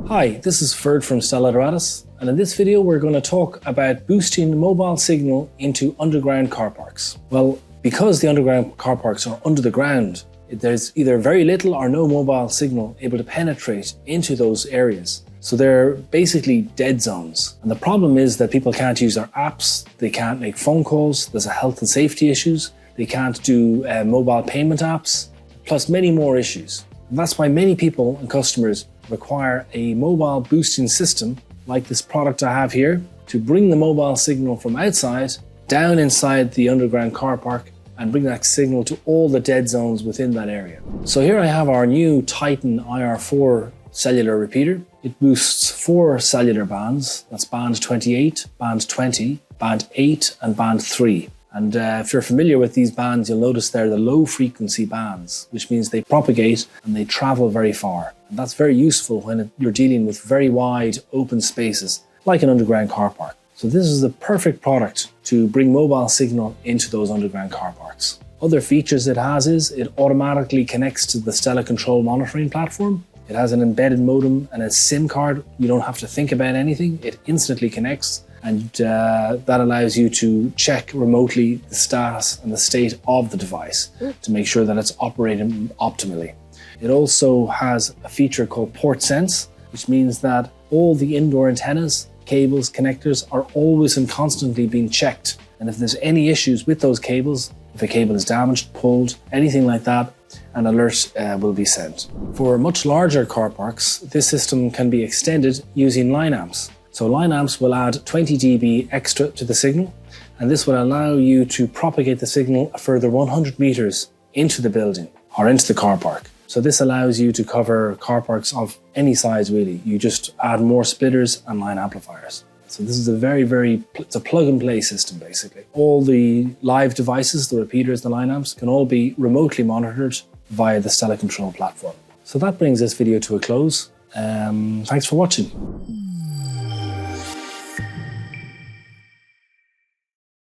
Hi, this is Ferd from Stella Doratus, and in this video we're going to talk about boosting mobile signal into underground car parks. Well, because the underground car parks are under the ground, there's either very little or no mobile signal able to penetrate into those areas. So they're basically dead zones. And the problem is that people can't use their apps, they can't make phone calls, there's a health and safety issues, they can't do mobile payment apps, plus many more issues. And that's why many people and customers require a mobile boosting system like this product I have here to bring the mobile signal from outside down inside the underground car park and bring that signal to all the dead zones within that area. So here I have our new Titan IR4 cellular repeater. It boosts 4 cellular bands. That's band 28, band 20, band 8 and band 3. And if you're familiar with these bands, you'll notice they're the low frequency bands, which means they propagate and they travel very far. And that's very useful when you're dealing with very wide open spaces, like an underground car park. So this is the perfect product to bring mobile signal into those underground car parks. Other features it has is it automatically connects to the Stella Control monitoring platform. It has an embedded modem and a SIM card. You don't have to think about anything. It instantly connects. And that allows you to check remotely the status and the state of the device to make sure that it's operating optimally. It also has a feature called Port Sense, which means that all the indoor antennas, cables, connectors are always and constantly being checked. And if there's any issues with those cables, if a cable is damaged, pulled, anything like that, an alert will be sent. For much larger car parks, this system can be extended using line amps. So line amps will add 20 dB extra to the signal, and this will allow you to propagate the signal a further 100 meters into the building or into the car park. So this allows you to cover car parks of any size really. You just add more splitters and line amplifiers. So this is it's a plug and play system basically. All the live devices, the repeaters, the line amps can all be remotely monitored via the Stella Control platform. So that brings this video to a close. Thanks for watching.